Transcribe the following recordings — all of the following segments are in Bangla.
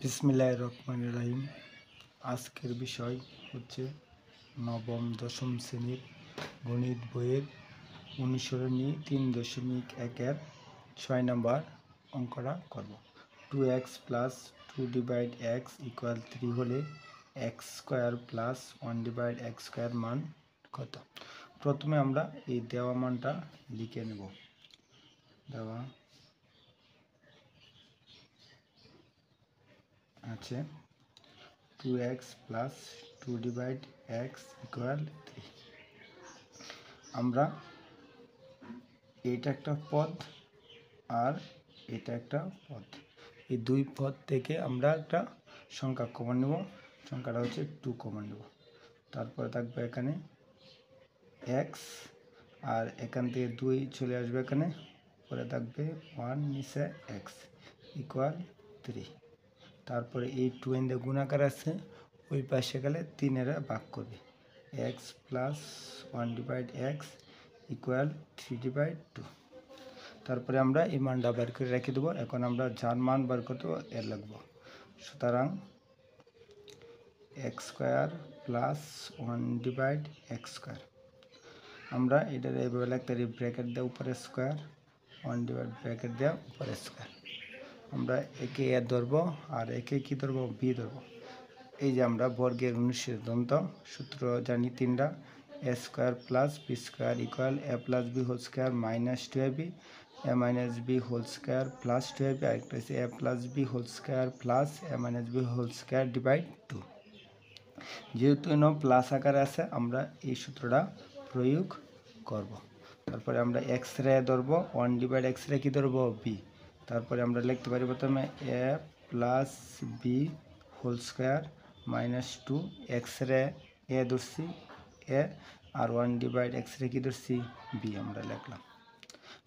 বিসমিল্লাহির রহমানির রহিম। আজকের বিষয় হচ্ছে নবম দশম শ্রেণীর গণিত বইয়ের অনুসরণী 3.1-এর 6 নম্বর অঙ্কটা করব। 2x প্লাস 2/x = 3 হলে x square plus 1/x square মান কত? প্রথমে আমরা এই দেওয়া মানটা লিখে নেব। দেওয়া আছে 2x প্লাস 2/x = 3। আমরা এটা একটা পদ আর এটা একটা পদ, এই দুই পদ থেকে আমরা একটা সংখ্যা কমন নেব, সংখ্যাটা হচ্ছে 2 কমন নেব। তারপরে থাকবে এখানে x আর এখান থেকে 2 চলে আসবে এখানে, পরে থাকবে 1 নিচে x = 3। তারপরে এই 2 দিয়ে গুণাকার আছে, ওই পাশে গেলে 3 এর ভাগ করবে, x প্লাস 1/x = 3/2। তারপরে আমরা এই মানটা বের করে রেখে দেবো। এখন আমরা যার মান বার করতে এর লিখব। সুতরাং x square plus 1/x square, আমরা এটার এইভাবে লিখতে পারি, ব্র্যাকেট দেওয়া উপরে স্কোয়ার, 1/ ব্র্যাকেট দেওয়া উপরে স্কোয়ার। আমরা একে এ ধরবো আর একে কি ধরবো, বি ধরবো। এই যে আমরা বর্গের অনুসৃত সূত্র জানি তিনটা, a square plus b square = a plus B whole square minus 2ab, a minus b whole square plus 2ab, আরেকটা হচ্ছে a plus B whole square plus a minus b whole square /2। যেহেতু এখানে প্লাস আকারে আছে, আমরা এই সূত্রটা প্রয়োগ করব। তারপরে আমরা এক্স রে ধরবো, 1/x রে কি ধরবো, বি। তারপরে আমরা লিখতে পারি প্রথমে a plus B whole square minus 2, X রে এ ধরছি এ আর 1/x রে কি ধরছি, বি। আমরা লিখলাম,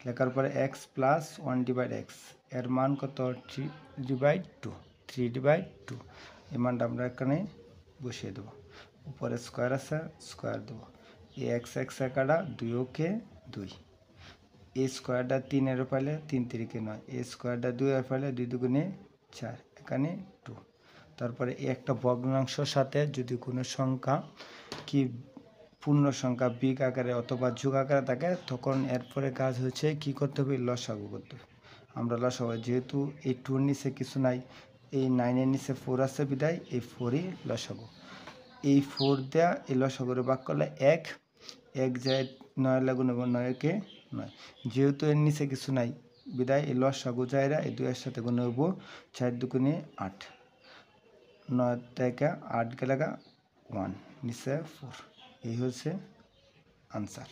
লেখার পরে এক্স প্লাস 1/x এর মান কত, 3/2। এই মানটা আমরা এখানে বসিয়ে দেবো। উপরে স্কোয়ার আছে, স্কোয়ার দেবো। এই এক্স কাটা 2 কে 2, এই স্কোয়ারটা 3 এর পাইলে 3 3 9, এই স্কোয়ারটা 2 এর পাইলে 2 2 4, এখানে 2। তারপরে এই একটা ভগ্নাংশের সাথে যদি কোনো সংখ্যা কি পূর্ণ সংখ্যা বিগ আকারে অথবা যোগ আকারে থাকে, তখন এরপরে কাজ হচ্ছে কি করতে হবে, লসাগু করতে হবে। আমরা লসাগু, যেহেতু এই 2 নিচে কিছু নাই, এই 9 এর নিচে 4 আছে বিদায় এই 4ই লসাগু। এই 4 দেওয়া এই লসাগুরে ভাগ করলে 1 যায় 9 লাগুন এবং 9 কে 9। যেহেতু এর নিচে কিছু নাই বিদায় এই লসাগু যায়রা এই 2 এর সাথে গুণ হইব, 4 2 8, 9 থেকে 8 গেলে 1 নিচে 4। এই হচ্ছে আনসার।